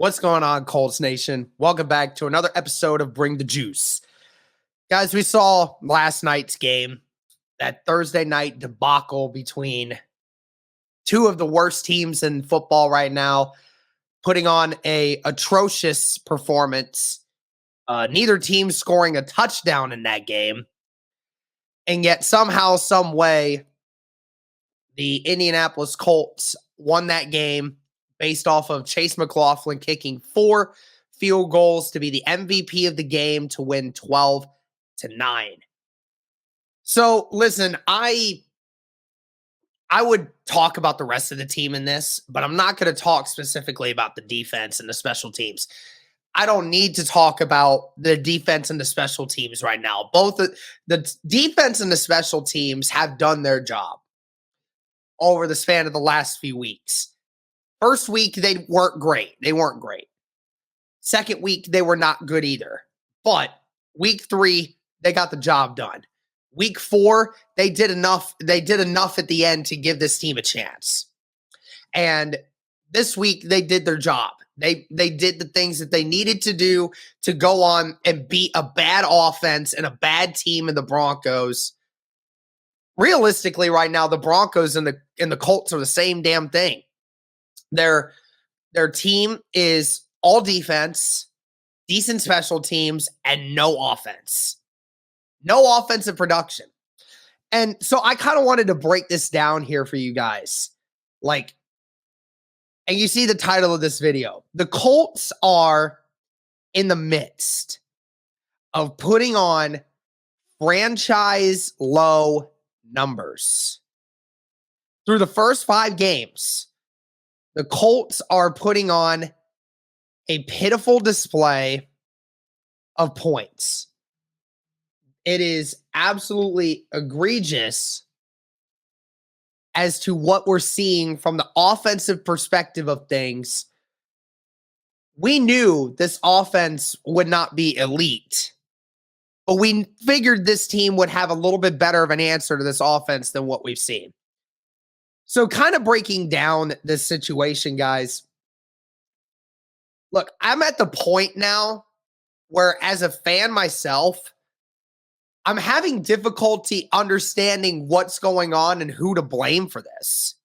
What's going on, Colts Nation? Welcome back to another episode of Bring the Juice. Guys, we saw last night's game, that Thursday night debacle between two of the worst teams in football right now, putting on a atrocious performance. Neither team scoring a touchdown in that game. And yet somehow, some way, the Indianapolis Colts won that game based off of Chase McLaughlin kicking 4 field goals to be the MVP of the game to win 12-9. So listen, I would talk about the rest of the team in this, but I'm not going to talk specifically about the defense and the special teams. I don't need to talk about the defense and the special teams right now. Both the defense and the special teams have done their job over the span of the last few weeks. First week, they weren't great. Second week, they were not good either. But week 3, they got the job done. Week 4, they did enough. They did enough at the end to give this team a chance. And this week, they did their job. They did the things that they needed to do to go on and beat a bad offense and a bad team in the Broncos. Realistically, right now, the Broncos and the Colts are the same damn thing. Their team is all defense, decent special teams, and no offense. No offensive production. And so I kind of wanted to break this down here for you guys. And you see the title of this video. The Colts are in the midst of putting on franchise low numbers. Through the first 5 games, the Colts are putting on a pitiful display of points. It is absolutely egregious as to what we're seeing from the offensive perspective of things. We knew this offense would not be elite, but we figured this team would have a little bit better of an answer to this offense than what we've seen. So kind of breaking down this situation, guys. Look, I'm at the point now where, as a fan myself, I'm having difficulty understanding what's going on and who to blame for this.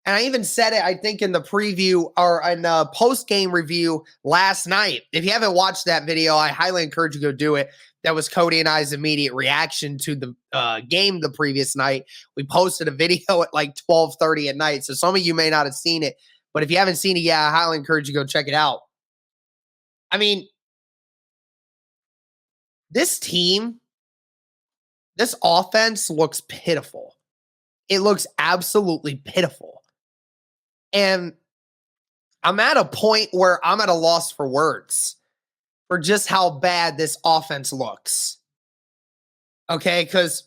And I even said it, I think, in the preview or in the post-game review last night. If you haven't watched that video, I highly encourage you to go do it. That was Cody and I's immediate reaction to the game the previous night. We posted a video at like 12:30 at night, so some of you may not have seen it. But if you haven't seen it, I highly encourage you to go check it out. I mean, this team, this offense looks pitiful. It looks absolutely pitiful. And I'm at a point where I'm at a loss for words for just how bad this offense looks. Okay, because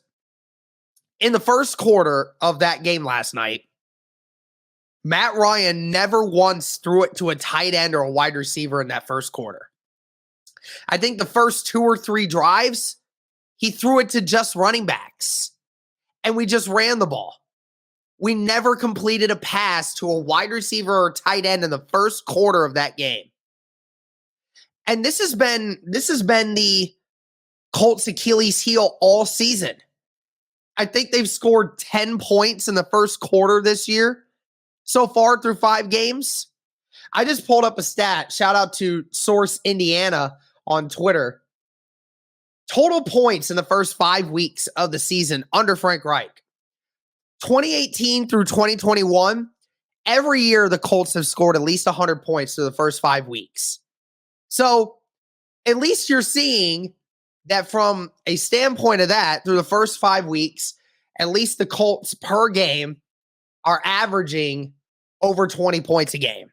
in the first quarter of that game last night, Matt Ryan never once threw it to a tight end or a wide receiver in that first quarter. I think the first 2 or 3 drives, he threw it to just running backs. And we just ran the ball. We never completed a pass to a wide receiver or tight end in the first quarter of that game. And this has been the Colts' Achilles heel all season. I think they've scored 10 points in the first quarter this year so far through 5 games. I just pulled up a stat. Shout out to Source Indiana on Twitter. Total points in the first 5 weeks of the season under Frank Reich. 2018 through 2021, every year the Colts have scored at least 100 points through the first 5 weeks. So at least you're seeing that from a standpoint of that, through the first 5 weeks, at least the Colts per game are averaging over 20 points a game.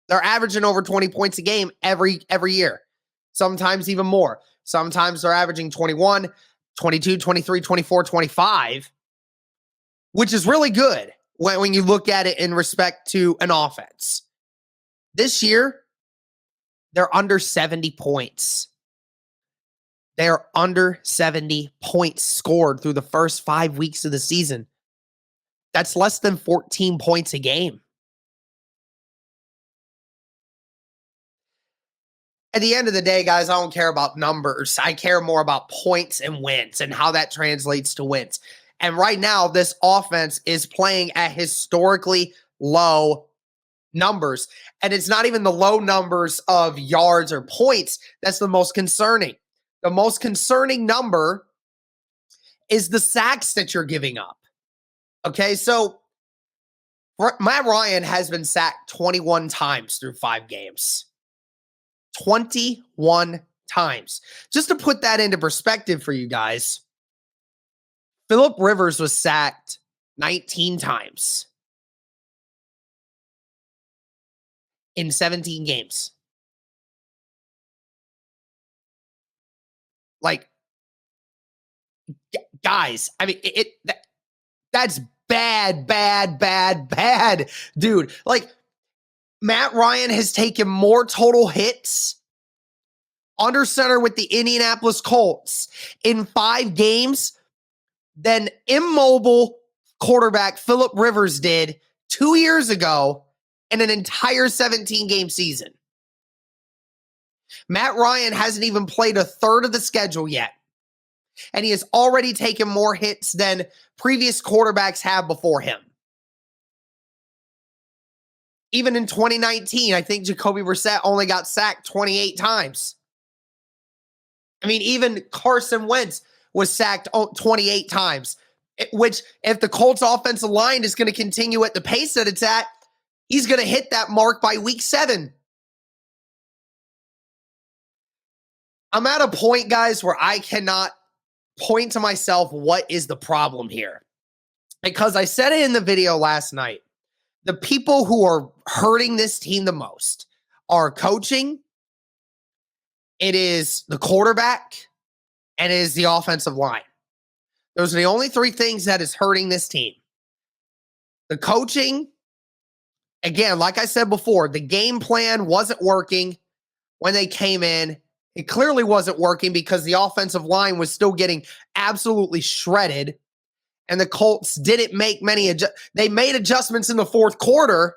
They're averaging over 20 points a game every year. Sometimes even more. Sometimes they're averaging 21, 22, 23, 24, 25, which is really good when you look at it in respect to an offense. This year, they're under 70 points. They're under 70 points scored through the first 5 weeks of the season. That's less than 14 points a game. At the end of the day, guys, I don't care about numbers. I care more about points and wins and how that translates to wins. And right now, this offense is playing at historically low numbers. And it's not even the low numbers of yards or points that's the most concerning. The most concerning number is the sacks that you're giving up. Okay, so Matt Ryan has been sacked 21 times through 5 games. 21 times. Just to put that into perspective for you guys, Phillip Rivers was sacked 19 times in 17 games. Like, guys, I mean, that's bad, dude. Like, Matt Ryan has taken more total hits under center with the Indianapolis Colts in 5 games than immobile quarterback Phillip Rivers did 2 years ago in an entire 17-game season. Matt Ryan hasn't even played a third of the schedule yet, and he has already taken more hits than previous quarterbacks have before him. Even in 2019, I think Jacoby Brissett only got sacked 28 times. I mean, even Carson Wentz was sacked 28 times, which if the Colts offensive line is going to continue at the pace that it's at, he's going to hit that mark by week 7. I'm at a point, guys, where I cannot point to myself what is the problem here. Because I said it in the video last night. The people who are hurting this team the most are coaching, it is the quarterback, and it is the offensive line. Those are the only 3 things that is hurting this team. The coaching, again, like I said before, the game plan wasn't working when they came in. It clearly wasn't working because the offensive line was still getting absolutely shredded. And the Colts didn't make many they made adjustments in the 4th quarter,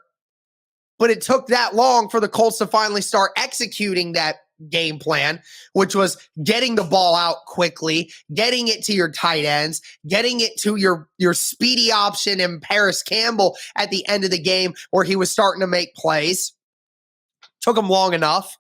but it took that long for the Colts to finally start executing that game plan, which was getting the ball out quickly, getting it to your tight ends, getting it to your speedy option in Paris Campbell at the end of the game where he was starting to make plays. Took him long enough.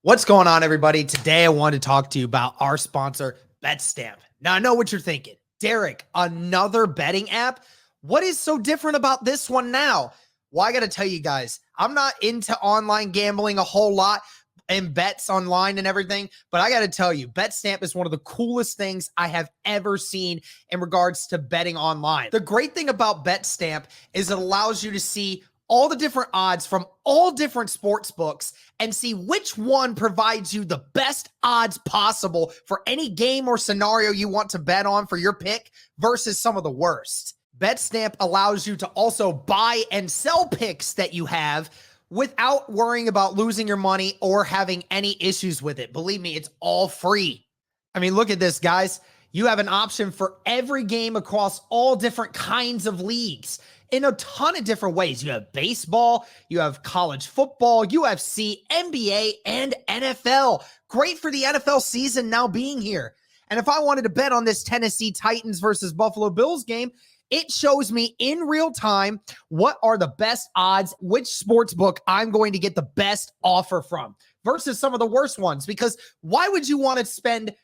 What's going on, everybody? Today I wanted to talk to you about our sponsor, BetStamp. Now, I know what you're thinking. Derek, another betting app? What is so different about this one now? Well, I got to tell you guys, I'm not into online gambling a whole lot and bets online and everything, but I got to tell you, BetStamp is one of the coolest things I have ever seen in regards to betting online. The great thing about BetStamp is it allows you to see all the different odds from all different sports books and see which one provides you the best odds possible for any game or scenario you want to bet on for your pick versus some of the worst. BetStamp allows you to also buy and sell picks that you have without worrying about losing your money or having any issues with it. Believe me, it's all free. I mean, look at this, guys. You have an option for every game across all different kinds of leagues in a ton of different ways. You have baseball, you have college football, UFC, NBA, and NFL. Great for the NFL season now being here. And if I wanted to bet on this Tennessee Titans versus Buffalo Bills game, it shows me in real time what are the best odds, which sports book I'm going to get the best offer from versus some of the worst ones. Because why would you want to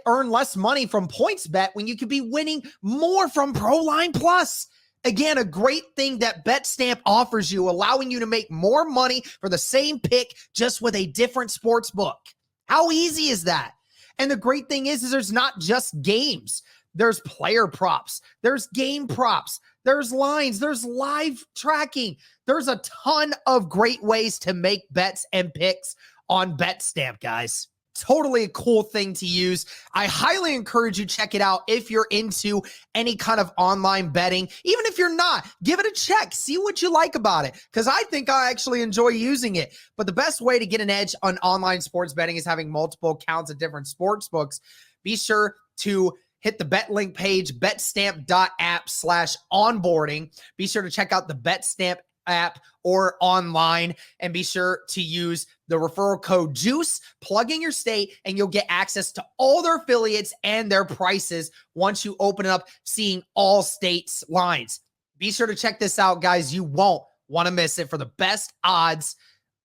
earn less money from PointsBet when you could be winning more from ProLine Plus? Again, a great thing that BetStamp offers you, allowing you to make more money for the same pick just with a different sports book. How easy is that? And the great thing is there's not just games. There's player props. There's game props. There's lines. There's live tracking. There's a ton of great ways to make bets and picks on BetStamp, guys. Totally a cool thing to use. I highly encourage you check it out if you're into any kind of online betting. Even if you're not, give it a check. See what you like about it, because I think I actually enjoy using it. But the best way to get an edge on online sports betting is having multiple accounts at different sports books. Be sure to hit the BetLink page, betstamp.app/onboarding. Be sure to check out the BetStamp app or online, and be sure to use the referral code JUICE, plug in your state, and you'll get access to all their affiliates and their prices once you open it up, seeing all states' lines. Be sure to check this out, guys. You won't want to miss it for the best odds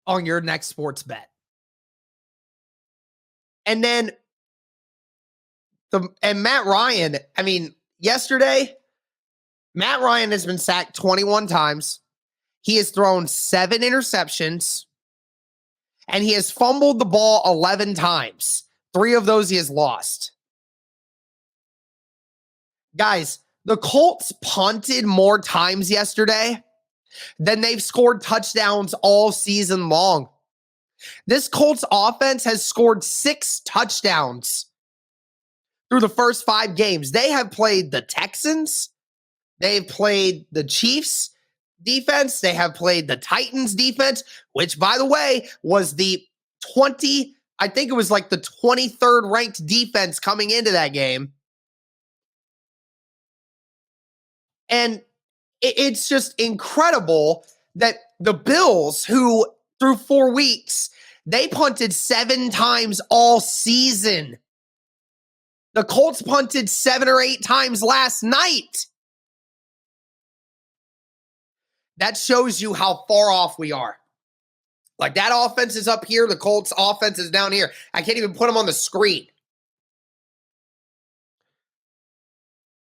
on your next sports bet. And then Matt Ryan, I mean, yesterday, Matt Ryan has been sacked 21 times. He has thrown 7 interceptions, and he has fumbled the ball 11 times. 3 of those he has lost. Guys, the Colts punted more times yesterday than they've scored touchdowns all season long. This Colts offense has scored 6 touchdowns through the first 5 games. They have played the Texans. They've played the Chiefs defense. They have played the Titans defense, which, by the way, was the 23rd ranked defense coming into that game. And it's just incredible that the Bills, who through 4 weeks, they punted 7 times all season. The Colts punted 7 or 8 times last night. That shows you how far off we are. Like, that offense is up here. The Colts offense is down here. I can't even put them on the screen.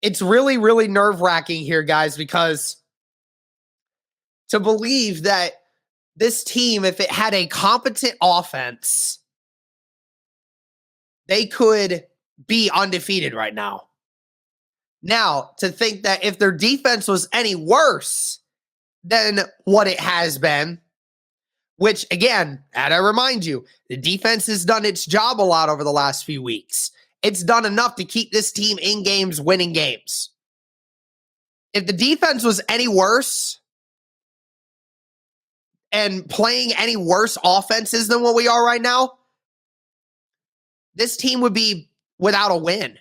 It's really, really nerve-wracking here, guys, because to believe that this team, if it had a competent offense, they could be undefeated right now. Now, to think that if their defense was any worse than what it has been, which, again, and I remind you, the defense has done its job a lot over the last few weeks. It's done enough to keep this team in games, winning games. If the defense was any worse and playing any worse offenses than what we are right now, this team would be without a win.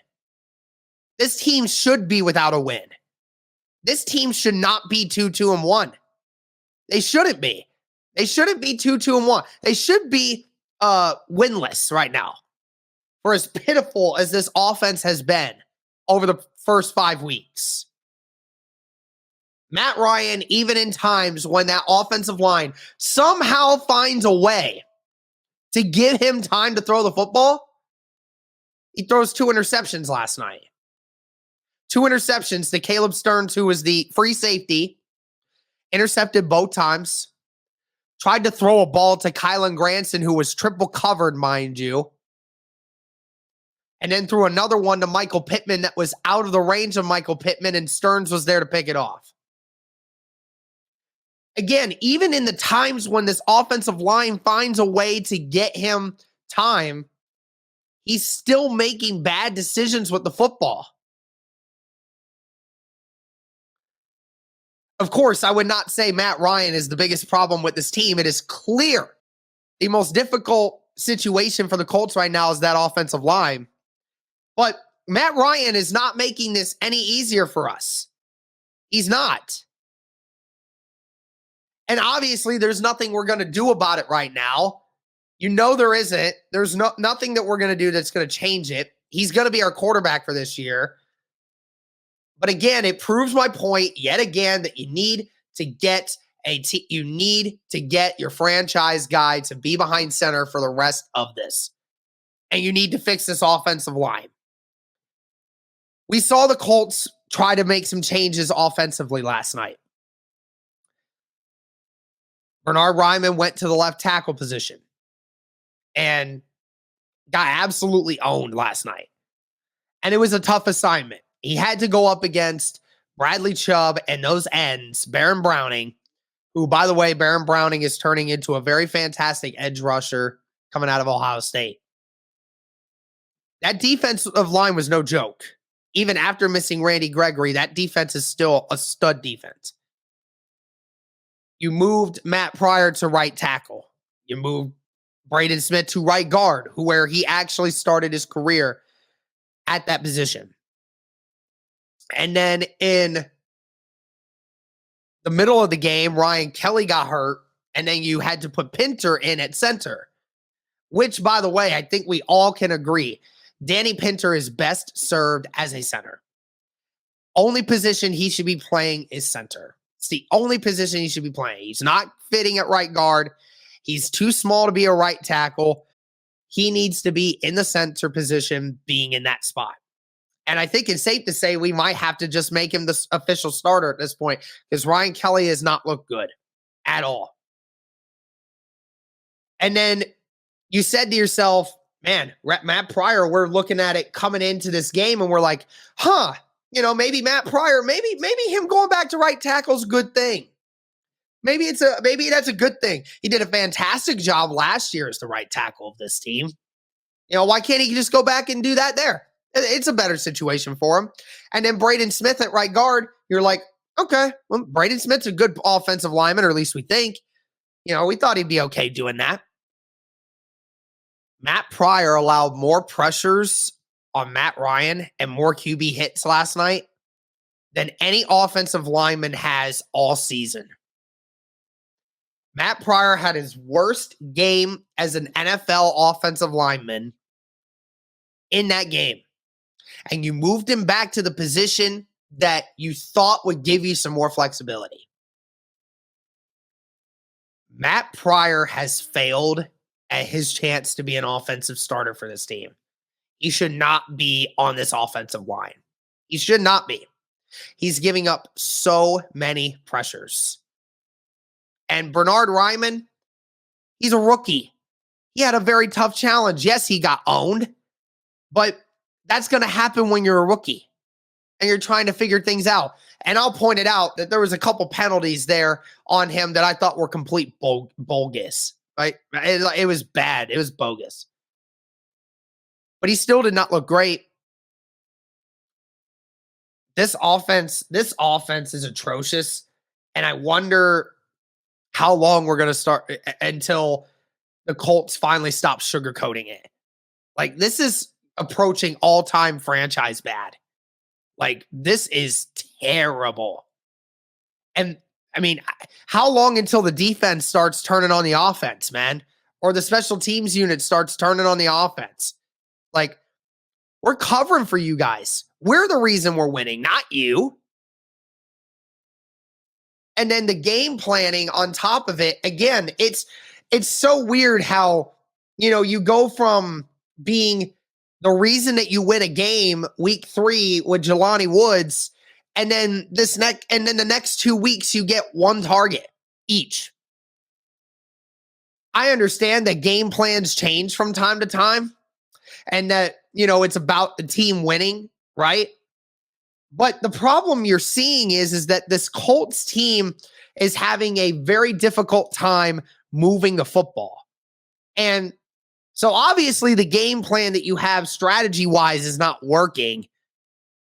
This team should be without a win. This team should not be 2-2-1. They shouldn't be. They shouldn't be 2-2-1. They should be winless right now. For as pitiful as this offense has been over the first 5 weeks. Matt Ryan, even in times when that offensive line somehow finds a way to give him time to throw the football, he throws 2 interceptions last night. 2 interceptions to Caleb Stearns, who was the free safety, intercepted both times. Tried to throw a ball to Kylan Granson, who was triple covered, mind you. And then threw another one to Michael Pittman that was out of the range of Michael Pittman, and Stearns was there to pick it off. Again, even in the times when this offensive line finds a way to get him time, he's still making bad decisions with the football. Of course, I would not say Matt Ryan is the biggest problem with this team. It is clear the most difficult situation for the Colts right now is that offensive line. But Matt Ryan is not making this any easier for us. He's not. And obviously, there's nothing we're going to do about it right now. You know there isn't. There's nothing that we're going to do that's going to change it. He's going to be our quarterback for this year. But again, it proves my point yet again that you need to get your franchise guy to be behind center for the rest of this. And you need to fix this offensive line. We saw the Colts try to make some changes offensively last night. Bernard Ryman went to the left tackle position and got absolutely owned last night. And it was a tough assignment. He had to go up against Bradley Chubb and those ends, Baron Browning, who, by the way, Baron Browning is turning into a very fantastic edge rusher coming out of Ohio State. That defensive line was no joke. Even after missing Randy Gregory, that defense is still a stud defense. You moved Matt Pryor to right tackle. You moved Braden Smith to right guard, where he actually started his career at that position. And then in the middle of the game, Ryan Kelly got hurt, and then you had to put Pinter in at center. which, by the way, I think we all can agree, Danny Pinter is best served as a center. Only position he should be playing is center. It's the only position he should be playing. He's not fitting at right guard. He's too small to be a right tackle. He needs to be in the center position, being in that spot. And I think it's safe to say we might have to just make him the official starter at this point, because Ryan Kelly has not looked good at all. And then you said to yourself, man, Matt Pryor, we're looking at it coming into this game and we're like, maybe Matt Pryor, maybe him going back to right tackle is a good thing. Maybe that's a good thing. He did a fantastic job last year as the right tackle of this team. Why can't he just go back and do that there? It's a better situation for him. And then Braden Smith at right guard, you're like, okay, well, Braden Smith's a good offensive lineman, or at least we think. We thought he'd be okay doing that. Matt Pryor allowed more pressures on Matt Ryan and more QB hits last night than any offensive lineman has all season. Matt Pryor had his worst game as an NFL offensive lineman in that game. And you moved him back to the position that you thought would give you some more flexibility. Matt Pryor has failed at his chance to be an offensive starter for this team. He should not be on this offensive line. He should not be. He's giving up so many pressures. And Bernhard Raimann, he's a rookie. He had a very tough challenge. Yes, he got owned, but that's going to happen when you're a rookie and you're trying to figure things out. And I'll point it out that there was a couple penalties there on him that I thought were complete bogus. Right? It was bad. It was bogus. But he still did not look great. This offense is atrocious. And I wonder how long we're going to start until the Colts finally stop sugarcoating it. Like, this is approaching all-time franchise bad. Like, this is terrible. And I mean, how long until the defense starts turning on the offense, man? Or the special teams unit starts turning on the offense? Like, we're covering for you guys. We're the reason we're winning, not you. And then the game planning on top of it, again, it's so weird how, you go from being the reason that you win a game week 3 with Jelani Woods, and then the next 2 weeks you get one target each. I understand that game plans change from time to time and that, it's about the team winning, right? But the problem you're seeing is that this Colts team is having a very difficult time moving the football. And so obviously the game plan that you have strategy-wise is not working.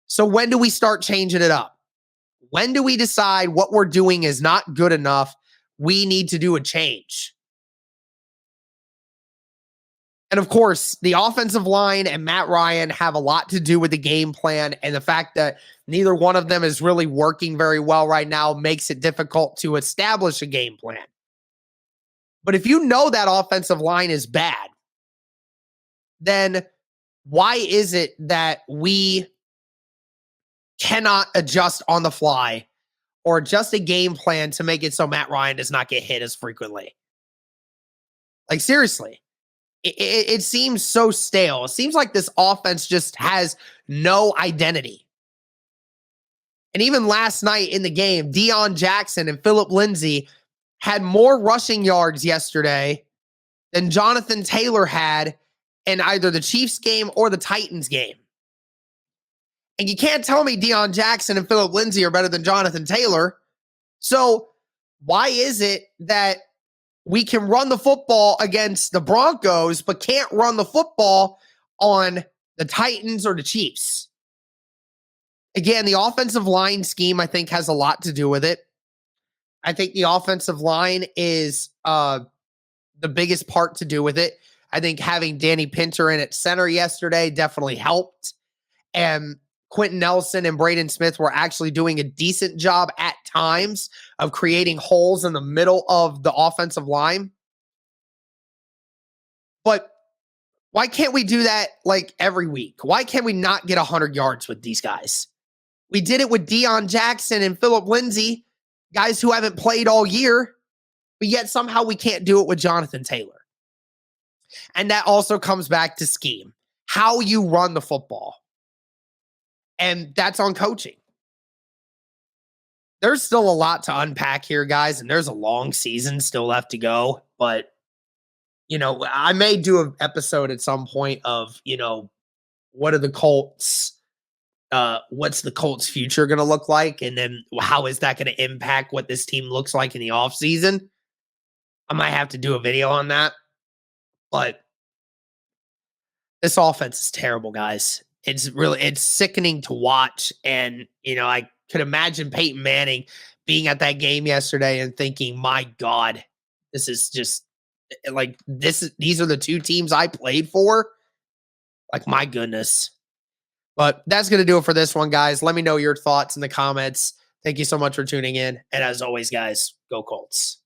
So when do we start changing it up? When do we decide what we're doing is not good enough? We need to do a change. And of course, the offensive line and Matt Ryan have a lot to do with the game plan, and the fact that neither one of them is really working very well right now makes it difficult to establish a game plan. But if you know that offensive line is bad, then why is it that we cannot adjust on the fly or adjust a game plan to make it so Matt Ryan does not get hit as frequently? Like, seriously. It seems so stale. It seems like this offense just has no identity. And even last night in the game, Deion Jackson and Phillip Lindsay had more rushing yards yesterday than Jonathan Taylor had in either the Chiefs game or the Titans game. And you can't tell me Deion Jackson and Phillip Lindsay are better than Jonathan Taylor. So why is it that we can run the football against the Broncos, but can't run the football on the Titans or the Chiefs? Again, the offensive line scheme, I think, has a lot to do with it. I think the offensive line is the biggest part to do with it. I think having Danny Pinter in at center yesterday definitely helped. And Quentin Nelson and Braden Smith were actually doing a decent job at times of creating holes in the middle of the offensive line. But why can't we do that like every week? Why can't we not get 100 yards with these guys? We did it with Deion Jackson and Phillip Lindsay, guys who haven't played all year, but yet somehow we can't do it with Jonathan Taylor. And that also comes back to scheme, how you run the football. And that's on coaching. There's still a lot to unpack here, guys, and there's a long season still left to go. But, I may do an episode at some point of, what are the Colts? What's the Colts future going to look like? And then how is that going to impact what this team looks like in the offseason? I might have to do a video on that. But this offense is terrible, guys. It's sickening to watch. And, I could imagine Peyton Manning being at that game yesterday and thinking, my God, this is just like these are the two teams I played for. Like, my goodness. But that's going to do it for this one, guys. Let me know your thoughts in the comments. Thank you so much for tuning in. And as always, guys, go Colts.